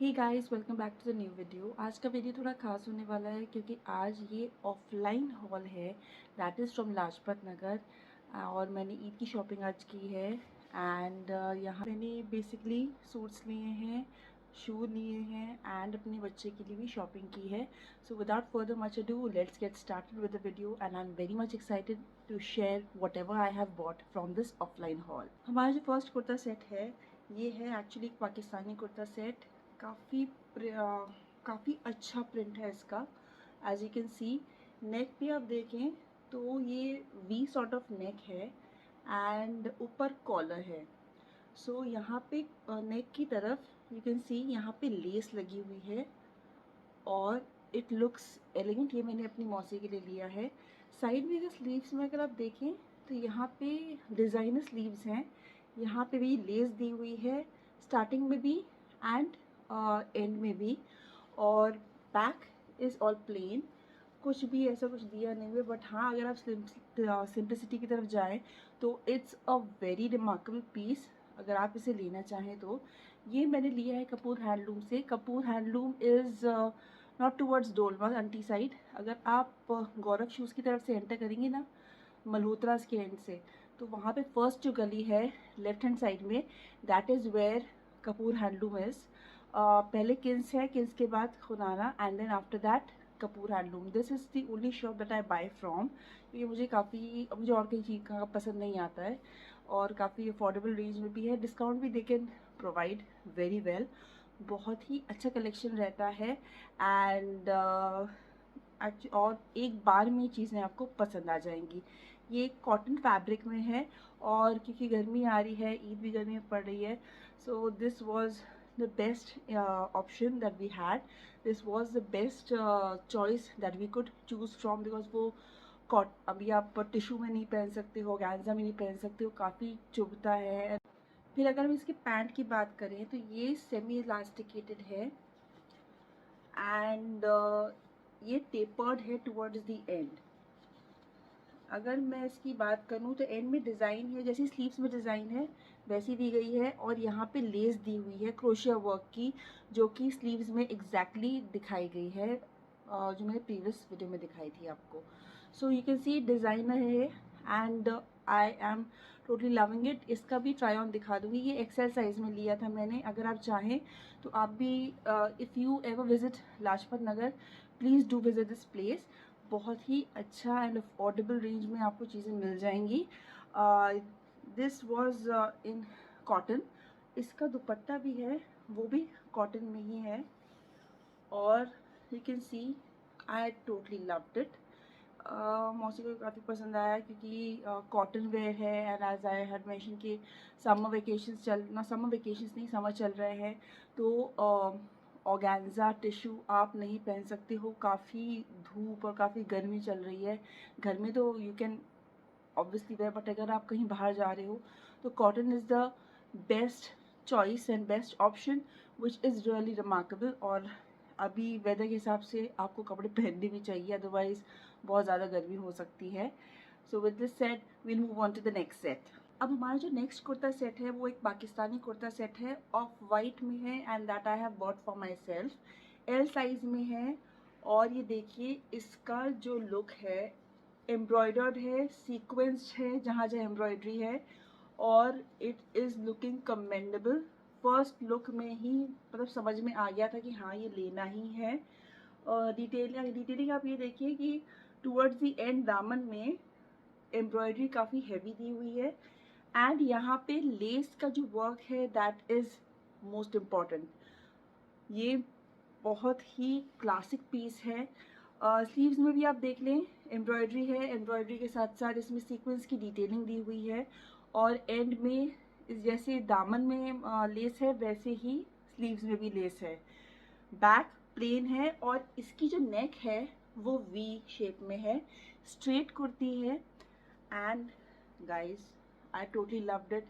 Hey guys, welcome back to the new video. आज का video थोड़ा खास होने वाला है क्योंकि आज ये ऑफलाइन हॉल है, that is from Lajpat Nagar. और मैंने ईद की शॉपिंग आज की है एंड यहाँ मैंने बेसिकली सूट्स लिए हैं, शू लिए हैं एंड अपने बच्चे के लिए भी शॉपिंग की है। So without further much ado, let's get started with the video and I am very much excited to share whatever I have bought from this offline hall. हमारा जो फर्स्ट कुर्ता सेट है ये है actually एक Pakistani kurta set. काफ़ी अच्छा print है इसका। एज यू कैन सी, नेक भी आप देखें तो ये वी सॉर्ट ऑफ नेक है एंड ऊपर कॉलर है। सो यहाँ पे नेक की तरफ यू कैन सी यहाँ पे लेस लगी हुई है और इट लुक्स एलिगेंट। ये मैंने अपनी मौसी के लिए लिया है। साइड में अगर स्लीव्स में अगर आप देखें तो यहाँ पे डिज़ाइनर स्लीव्स हैं। यहाँ पे भी लेस दी हुई है, स्टार्टिंग में भी एंड एंड में भी। और बैक इज़ ऑल प्लेन, कुछ भी ऐसा कुछ दिया नहीं है। बट हाँ, अगर आप सिंप्लिसिटी की तरफ जाएं तो it's a very remarkable piece अगर आप इसे लेना चाहें तो। ये मैंने लिया है कपूर हैंडलूम से। Kapoor handloom is not towards Dolma aunty side. अगर आप गौरव शूज़ की तरफ से एंटर करेंगे ना, मल्होत्रास के एंड से, तो वहाँ पे फर्स्ट जो गली है लेफ्ट हैंड साइड में, that is where Kapoor handloom is. पहले किन्स है, किन्स के बाद खुनाना and then after that Kapoor handloom. This is the only shop that I buy from, क्योंकि मुझे और कहीं चीज़ का पसंद नहीं आता है और काफ़ी अफोर्डेबल रेंज में भी है। डिस्काउंट भी they can provide very well. बहुत ही अच्छा कलेक्शन रहता है एंड और एक बार में ये चीज़ें आपको पसंद आ जाएंगी। ये कॉटन फैब्रिक में है और क्योंकि गर्मी आ रही है, ईद भी गर्मी में पड़ रही है, so this was the best option that we had. This was the best choice that we could choose from, because वो कॉट अभी आप टिशू में नहीं पहन सकते हो, ऑर्गेन्जा में नहीं पहन सकते हो, काफ़ी चुभता है। फिर अगर हम इसके पैंट की बात करें तो ये सेमी इलास्टिकेटेड है एंड ये टेपर्ड है टुवर्ड्स द एंड। अगर मैं इसकी बात करूँ तो एंड में डिज़ाइन है, जैसी स्लीव्स में डिज़ाइन है वैसी दी गई है और यहाँ पे लेस दी हुई है क्रोशिया वर्क की, जो कि स्लीव्स में एग्जैक्टली दिखाई गई है, जो मैंने प्रीवियस वीडियो में दिखाई थी आपको। So you can see designer है and I am totally loving it. इसका भी ट्राई ऑन दिखा दूँगी। ये एक्सेल साइज़ में लिया था मैंने। अगर आप चाहें तो आप भी, if you ever visit Lajpat Nagar, please do visit this place. बहुत ही अच्छा एंड अफोर्डेबल रेंज में आपको चीज़ें मिल जाएंगी। This was in cotton. इसका दुपट्टा भी है, वो भी कॉटन में ही है और you can see I totally loved it. मौसी को काफ़ी पसंद आया क्योंकि कॉटन वेयर है and as I had mention कि समर वेकेशंस नहीं, समर चल रहे हैं, तो ऑर्गेन्जा टिश्यू आप नहीं पहन सकते हो। काफ़ी धूप और काफ़ी गर्मी चल रही है। घर में तो you can obviously wear, but अगर आप कहीं बाहर जा रहे हो तो cotton is the best choice and best option which is really remarkable. और अभी वेदर के हिसाब से आपको कपड़े पहनने भी चाहिए, अदरवाइज़ बहुत ज़्यादा गर्मी हो सकती है। So with this set we'll move on to the next set. अब हमारा जो नेक्स्ट कुर्ता सेट है वो एक पाकिस्तानी कुर्ता सेट है, ऑफ वाइट में है and that I have bought for myself. L size में है और ये देखिए इसका जो लुक है, एम्ब्रॉयडर्ड है, सीक्वेंस्ड है जहाँ जहाँ एम्ब्रॉयडरी है और it is looking commendable. First look में ही मतलब समझ में आ गया था कि हाँ ये लेना ही है। डिटेलिंग आप ये देखिए कि टूवर्ड्स द एंड दामन में एम्ब्रॉयडरी काफ़ी हैवी दी हुई है एंड यहाँ पे लेस का जो वर्क है दैट इज़ मोस्ट इम्पॉर्टेंट। ये बहुत ही क्लासिक पीस है। स्लीव्स में भी आप देख लें एम्ब्रॉयडरी है, एम्ब्रॉयडरी के साथ साथ इसमें सीक्वेंस की डिटेलिंग दी हुई है और एंड में जैसे दामन में लेस है वैसे ही स्लीव्स में भी लेस है। बैक प्लेन है और इसकी जो नेक है वो वी शेप में है, स्ट्रेट कुर्ती है and guys I totally loved it.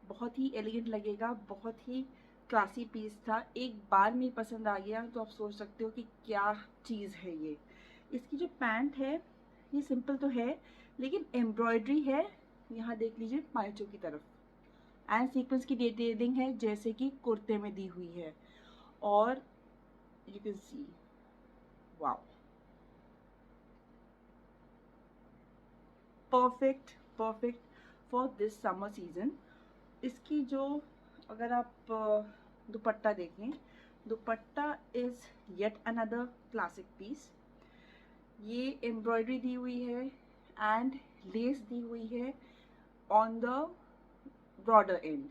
बहुत ही एलिगेंट लगेगा, बहुत ही क्लासी पीस था, एक बार में ही पसंद आ गया। तो आप सोच सकते हो कि क्या चीज़ है ये। इसकी जो पैंट है ये सिंपल तो है लेकिन एम्ब्रॉयडरी है, यहाँ देख लीजिए पाँचों की तरफ, एंड सीक्वेंस की डिटेलिंग है जैसे कि कुर्ते में दी हुई है। और you can see wow, perfect perfect for this summer season. इसकी जो अगर आप दुपट्टा देखें, dupatta is yet another classic piece. ये एम्ब्रॉयडरी दी हुई है एंड लेस दी हुई है on the border end.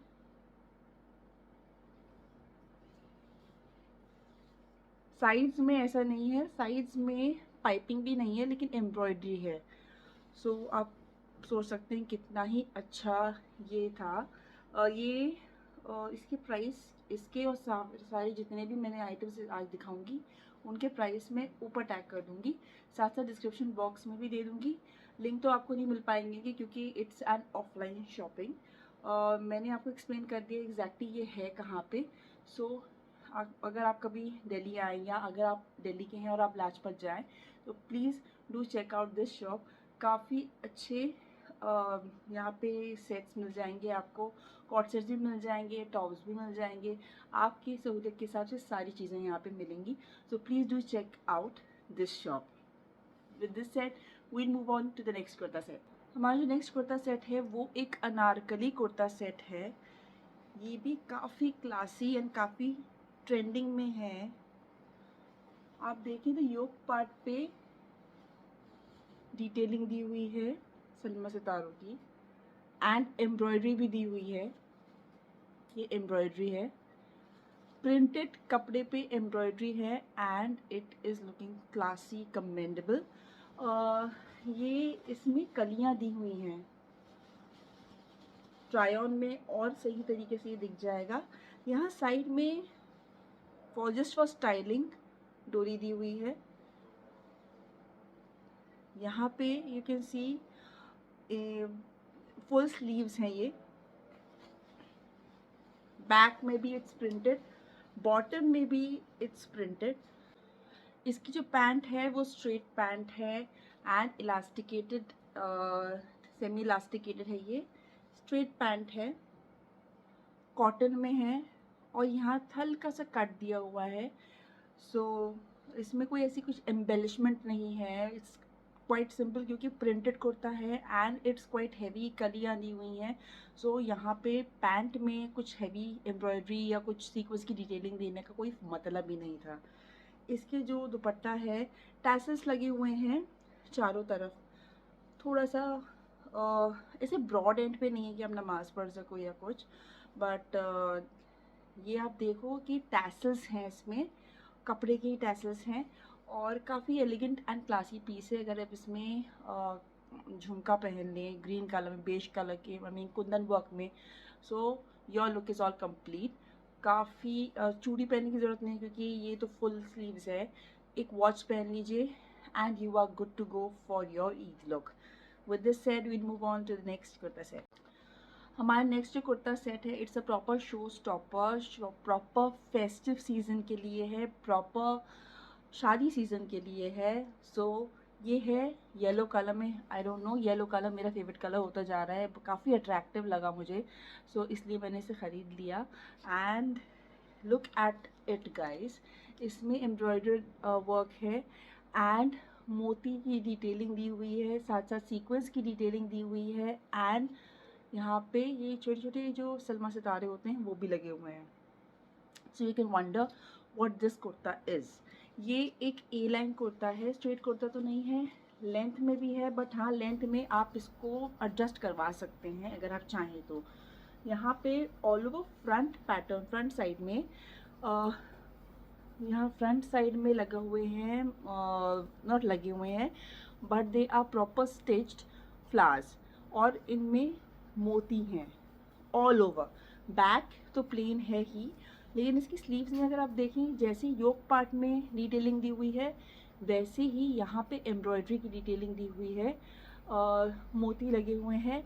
Sides में ऐसा नहीं है, साइड्स में पाइपिंग भी नहीं है लेकिन एम्ब्रॉयडरी है। सो आप सोच सकते हैं कितना ही अच्छा ये था। ये इसके प्राइस, इसके और सारे जितने भी मैंने आइटम्स आज दिखाऊंगी उनके प्राइस मैं ऊपर टैग कर दूंगी, साथ साथ डिस्क्रिप्शन बॉक्स में भी दे दूंगी। लिंक तो आपको नहीं मिल पाएंगे क्योंकि इट्स एन ऑफलाइन शॉपिंग। मैंने आपको एक्सप्लेन कर दिया एग्जैक्टली ये है कहाँ पे। सो अगर आप कभी दिल्ली आए या अगर आप दिल्ली के हैं और आप लाजपत जाएं तो please do check out this shop. काफ़ी अच्छे यहाँ पे सेट्स मिल जाएंगे आपको, कॉट सेट्स भी मिल जाएंगे, टॉप्स भी मिल जाएंगे, आपकी सहूलियत के हिसाब से सारी चीज़ें यहाँ पे मिलेंगी। So please do check out this shop. With this set we'll move on to the next kurta set. हमारा जो नेक्स्ट कुर्ता सेट है वो एक अनारकली कुर्ता सेट है। ये भी काफ़ी क्लासी एंड काफ़ी ट्रेंडिंग में है। आप देखें तो योक पार्ट पे डिटेलिंग दी हुई है सलमा सितारों की एंड एम्ब्रॉयडरी भी दी हुई है। ये एम्ब्रॉयडरी है, प्रिंटेड कपड़े पे एम्ब्रॉयडरी है and it is looking classy, commendable. ये इसमें कलियां दी हुई हैं, ट्राई ऑन में और सही तरीके से ये दिख जाएगा। यहाँ साइड में फॉर जस्ट फॉर स्टाइलिंग डोरी दी हुई है। यहाँ पे you can C full sleeves हैं ये, बैक में भी इट्स प्रिंटेड, बॉटम में भी इट्स प्रिंटेड। इसकी जो पैंट है वो स्ट्रेट पैंट है एंड इलास्टिकेटेड, सेमी इलास्टिकेटेड है। ये स्ट्रेट पैंट है, कॉटन में है और यहाँ हल्का सा कट दिया हुआ है। सो इसमें कोई ऐसी कुछ एम्बेलिशमेंट नहीं है, इट्स क्वाइट सिंपल क्योंकि प्रिंटेड कुर्ता है एंड इट्स क्वाइट हैवी, कलियाँ दी हुई हैं। सो यहाँ पे पैंट में कुछ हैवी एम्ब्रॉयडरी या कुछ सीक्वेंस की डिटेलिंग देने का कोई मतलब ही नहीं था। इसके जो दुपट्टा है टैसल्स लगे हुए हैं चारों तरफ, थोड़ा सा ऐसे ब्रॉड एंड पे नहीं है कि आप नमाज पढ़ सको या कुछ, बट ये आप देखो कि टैसल्स हैं, इसमें कपड़े के ही टैसल्स हैं और काफ़ी एलिगेंट एंड क्लासी पीस है। अगर आप इसमें झुमका पहन लें ग्रीन कलर में, बेज कलर के, आई मीन कुंदन वर्क में, so your look is all complete. काफ़ी चूड़ी पहनने की ज़रूरत नहीं क्योंकि ये तो फुल स्लीव्स है। एक वॉच पहन लीजिए and you are good to go for your Eid look. With this set we'll move on to the next kurta set. हमारा नेक्स्ट जो कुर्ता सेट है it's a proper show stopper, proper festive season के लिए है, प्रॉपर शादी season के लिए है। सो ये है येलो कलर में। I don't know, yellow colour मेरा फेवरेट कलर होता जा रहा है, काफ़ी अट्रैक्टिव लगा मुझे, सो इसलिए मैंने इसे ख़रीद लिया। And look at it guys, इसमें एम्ब्रॉयडर्ड वर्क है एंड मोती की डिटेलिंग दी हुई है, साथ साथ सीक्वेंस की डिटेलिंग दी हुई है एंड यहाँ पे ये छोटे छोटे जो सलमा सितारे होते हैं वो भी लगे हुए हैं। So you can wonder what this kurta is. ये एक ए लाइन कुर्ता है, स्ट्रेट कुर्ता तो नहीं है, लेंथ में भी है, बट हाँ लेंथ में आप इसको एडजस्ट करवा सकते हैं अगर आप चाहें तो। यहाँ पे all over front pattern, front side में यहाँ फ्रंट साइड में लगे हुए हैं, नॉट लगे हुए हैं but they are proper stitched flowers और इनमें मोती हैं ऑल ओवर। बैक तो प्लेन है ही, लेकिन इसकी स्लीव्स में अगर आप देखें जैसे योक पार्ट में डिटेलिंग दी हुई है वैसे ही यहाँ पे एम्ब्रॉयडरी की डिटेलिंग दी हुई है और मोती लगे हुए हैं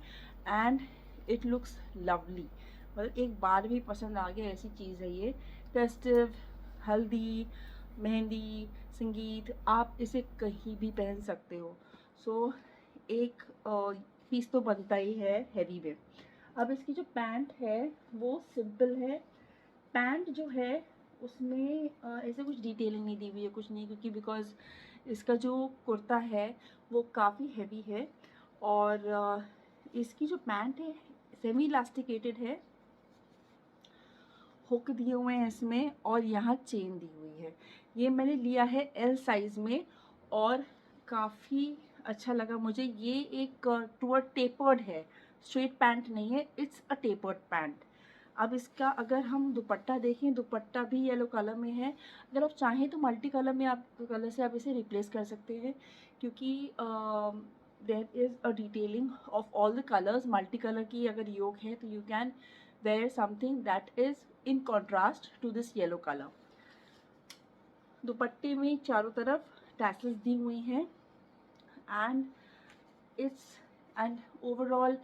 एंड इट लुक्स लवली। मतलब एक बार भी पसंद आ गया ऐसी चीज़ है ये। फेस्टिव, हल्दी, मेहंदी, संगीत, आप इसे कहीं भी पहन सकते हो। सो एक पीस तो बनता ही है हैवी में। अब इसकी जो पैंट है वो सिंपल है। पैंट जो है उसमें ऐसे कुछ डिटेलिंग नहीं दी हुई है, कुछ नहीं, क्योंकि बिकॉज़ इसका जो कुर्ता है वो काफ़ी हैवी है और इसकी जो पैंट है सेमी इलास्टिकेटेड है, हुक दिए हुए हैं इसमें और यहाँ चेन दी हुई है। ये मैंने लिया है एल साइज़ में और काफ़ी अच्छा लगा मुझे। ये एक टूअर्ड टेपर्ड है, स्ट्रेट पैंट नहीं है, इट्स अ टेपर्ड पैंट। अब इसका अगर हम दुपट्टा देखें, दुपट्टा भी येलो कलर में है। अगर आप चाहें तो मल्टी कलर में आप कलर से आप इसे रिप्लेस कर सकते हैं, क्योंकि there is a detailing of all the colours. Multi colour की अगर योग है तो you can wear something that is in contrast to this yellow color. दुपट्टे में चारों तरफ टैसल्स दी हुई हैं and it's an overall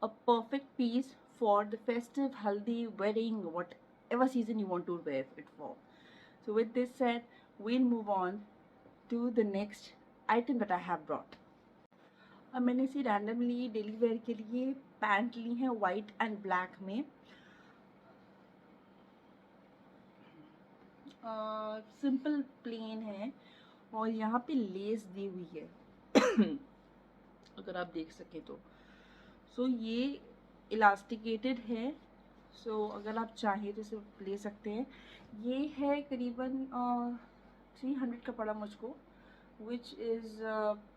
a perfect piece for the festive, haldi, wedding, whatever season you want to wear it for. So with this said, we'll move on to the next item that I have brought. अब मैंने इसे randomly daily wear के लिए pant ली हैं white and black में। Simple plain है और यहाँ पे लेस दी हुई है अगर आप देख सकें तो। सो ये इलास्टिकेटेड है, सो अगर आप चाहें तो इसे ले सकते हैं। ये है करीबन 300 का पड़ा मुझको, which is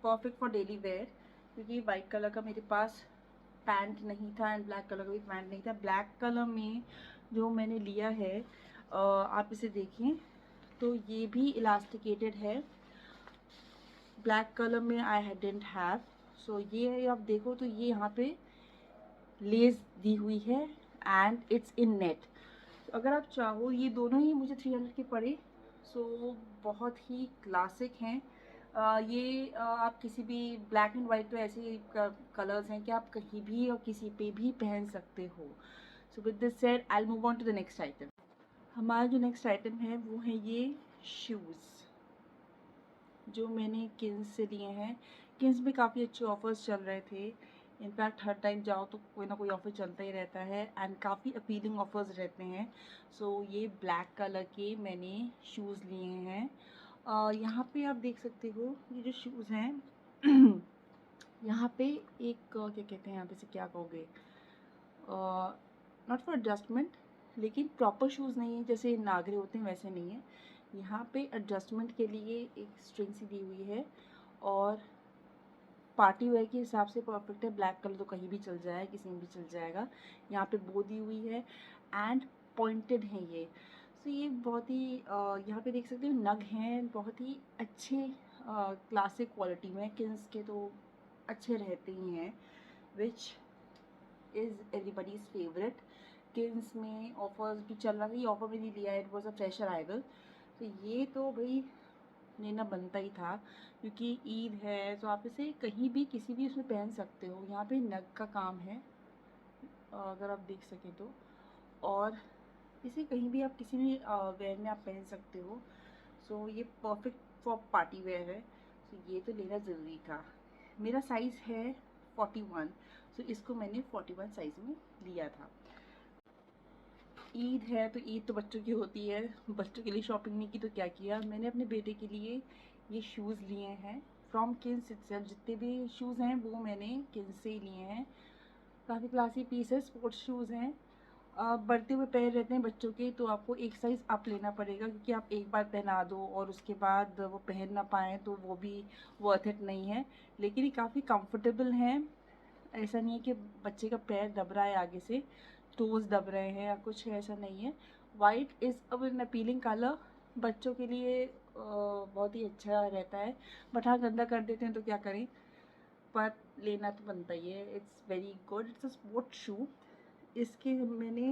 perfect for daily wear, क्योंकि वाइट कलर का मेरे पास पैंट नहीं था एंड ब्लैक कलर का भी पैंट नहीं था। ब्लैक कलर में जो मैंने लिया है आप इसे देखें तो ये भी इलास्टिकेटेड है। ब्लैक कलर में आई डिडंट हैव, सो ये आप देखो तो ये यहाँ पे लेस दी हुई है एंड इट्स इन नेट। अगर आप चाहो, ये दोनों ही मुझे 300 के पड़े, सो बहुत ही क्लासिक हैं। ये आप किसी भी ब्लैक एंड वाइट तो ऐसे कलर्स हैं कि आप कहीं भी और किसी पे भी पहन सकते हो। So with this said I will move on to the next item. हमारा जो नेक्स्ट आइटम है वो है ये शूज़, जो मैंने किन्स से लिए हैं। किन्स में काफ़ी अच्छे ऑफर्स चल रहे थे। इनफैक्ट हर टाइम जाओ तो कोई ना कोई ऑफर चलता ही रहता है एंड काफ़ी अपीलिंग ऑफर्स रहते हैं। सो ये ब्लैक कलर के मैंने शूज़ लिए हैं। यहाँ पे आप देख सकते हो ये जो शूज़ हैं यहाँ पे एक क्या कहते हैं, यहाँ पे से क्या कहोगे, नॉट फॉर एडजस्टमेंट, लेकिन प्रॉपर शूज़ नहीं है जैसे नागरे होते हैं वैसे नहीं है। यहाँ पे एडजस्टमेंट के लिए एक स्ट्रिंग सी दी हुई है और पार्टी वेयर के हिसाब से परफेक्ट है। ब्लैक कलर तो कहीं भी चल जाए, किसी में भी चल जाएगा। यहाँ पे बो दी हुई है एंड पॉइंटेड है ये। सो ये बहुत ही यहाँ पे देख सकते हो नग हैं, बहुत ही अच्छे क्लासिक क्वालिटी में। किन्स के तो अच्छे रहते ही हैं, which is everybody's favourite. Keynes में ऑफर्स भी चल रहा था, ये ऑफर में नहीं लिया है, it was a fresh arrival. तो ये तो भाई लेना बनता ही था, क्योंकि ईद है तो आप इसे कहीं भी किसी भी उसमें पहन सकते हो। यहाँ पे नग का काम है अगर आप देख सकें तो, और इसे कहीं भी आप किसी भी वेयर में आप पहन सकते हो। सो ये परफेक्ट फॉर पार्टी वेयर है। सो ये तो लेना ज़रूरी था। मेरा साइज़ है 41, सो इसको मैंने 41 साइज़ में लिया था। ईद है तो ईद तो बच्चों की होती है, बच्चों के लिए शॉपिंग नहीं की तो क्या किया, मैंने अपने बेटे के लिए ये शूज़ लिए हैं फ्रॉम किन्स इटसेल्फ। जितने भी शूज़ हैं वो मैंने किन्स से ही लिए हैं। काफ़ी क्लासी पीस है, स्पोर्ट्स शूज़ हैं। बढ़ते हुए पैर रहते हैं बच्चों के, तो आपको एक साइज़ अप लेना पड़ेगा, क्योंकि आप एक बार पहना दो और उसके बाद वो पहन ना पाएँ तो वो भी वर्थ इट नहीं है। लेकिन ये काफ़ी कंफर्टेबल हैं, ऐसा नहीं है कि बच्चे का पैर दब रहा है आगे से, टोज़ दब रहे हैं या कुछ है, ऐसा नहीं है। White is an appealing colour, बच्चों के लिए बहुत ही अच्छा रहता है। बट हाँ, गंदा कर देते हैं तो क्या करें, पर लेना तो बनता ही है। It's very good, it's a sport shoe. इसके मैंने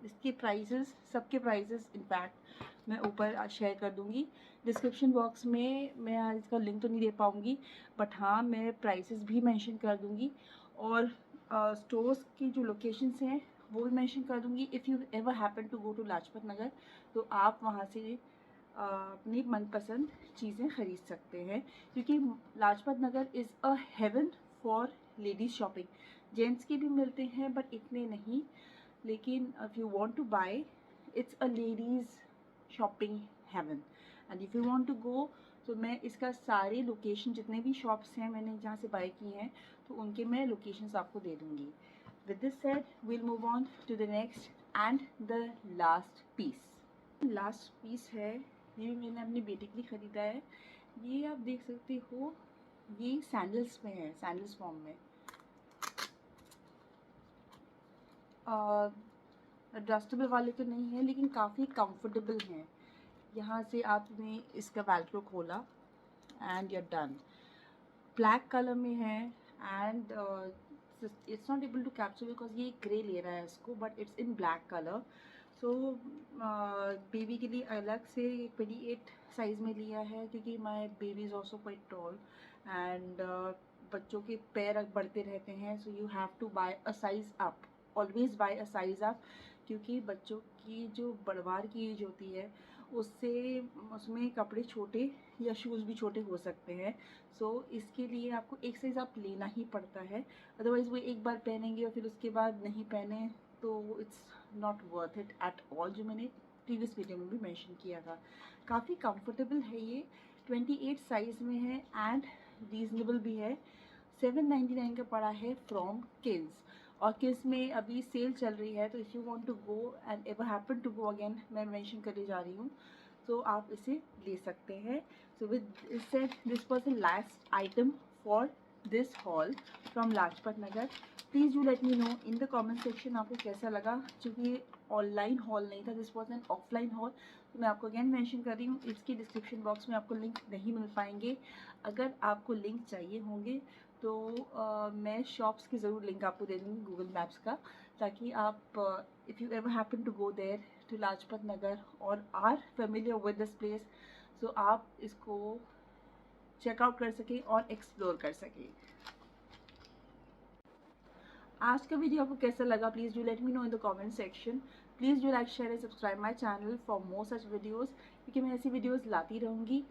इसके प्राइसेस, सबके प्राइसेस इनफैक्ट मैं ऊपर शेयर कर दूँगी डिस्क्रिप्शन बॉक्स में। मैं आज इसका लिंक तो नहीं दे पाऊँगी, बट हाँ मैं प्राइसेस भी मेंशन कर दूँगी और स्टोर्स की जो लोकेशंस हैं वो भी मेंशन कर दूँगी। If you ever happen to go to Lajpat Nagar तो आप वहाँ से अपनी मनपसंद चीज़ें ख़रीद सकते हैं, क्योंकि Lajpat Nagar is a haven for ladies shopping. Gents के भी मिलते हैं बट इतने नहीं, लेकिन if you want to buy it's a ladies shopping heaven. And if you want to go, तो मैं इसका सारे लोकेशन जितने भी शॉप्स हैं मैंने जहाँ से बाय किए हैं तो उनके मैं लोकेशंस आपको दे दूँगी. With this said, we'll move on to the next and the last piece. Last piece है, ये भी मैंने अपनी बेटी के लिए ख़रीदा है. ये आप देख सकते हो, ये सैंडल्स में है, सैंडल्स फॉर्म में. एडजस्टेबल वाले तो नहीं है लेकिन काफ़ी कंफर्टेबल हैं. यहाँ से आपने इसका वेल्क्रो खोला and you're done. Black colour में है and it's not able to capture because ये ग्रे ले रहा है इसको, but it's in black colour. So baby के लिए अलग से 28 साइज़ में लिया है क्योंकि my baby is also quite tall and बच्चों के पैर बढ़ते रहते हैं. So you have to buy a size up, always buy a size up, क्योंकि बच्चों की जो बढ़वार की एज होती है उसमें कपड़े छोटे या शूज़ भी छोटे हो सकते हैं. सो इसके लिए आपको एक साइज़ आप लेना ही पड़ता है, अदरवाइज़ वो एक बार पहनेंगे और फिर उसके बाद नहीं पहने तो it's not worth it at all, जो मैंने प्रीवियस वीडियो में भी मेंशन किया था. काफ़ी कंफर्टेबल है ये, 28 साइज़ में है एंड रीज़नेबल भी है. 799 का पड़ा है फ्रॉम किल्स, और किल्स में अभी सेल चल रही है. तो if you want to go and ever happen to go again, मैं मेंशन करने जा रही हूँ, तो आप इसे ले सकते हैं. So with said, this was the last item for this hall from Lajpat Nagar. Please do let me know in the comment section आपको कैसा लगा. क्योंकि ये ऑनलाइन हॉल नहीं था, this was an offline hall. तो मैं आपको अगेन मेंशन कर रही हूँ, इसकी डिस्क्रिप्शन बॉक्स में आपको लिंक नहीं मिल पाएंगे. अगर आपको लिंक चाहिए होंगे तो मैं शॉप्स की ज़रूर लिंक आपको दे दूँगी गूगल मैप्स का, ताकि आप if you ever happen to go there to Lajpat Nagar और are familiar with this place, so आप इसको चेकआउट कर सकें और एक्सप्लोर कर सकें. आज का वीडियो आपको कैसा लगा, please do let me know in the comment section. Please do like, share and subscribe my channel for more such videos, क्योंकि मैं ऐसी वीडियोज़ लाती रहूँगी.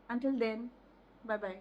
Until then, bye bye.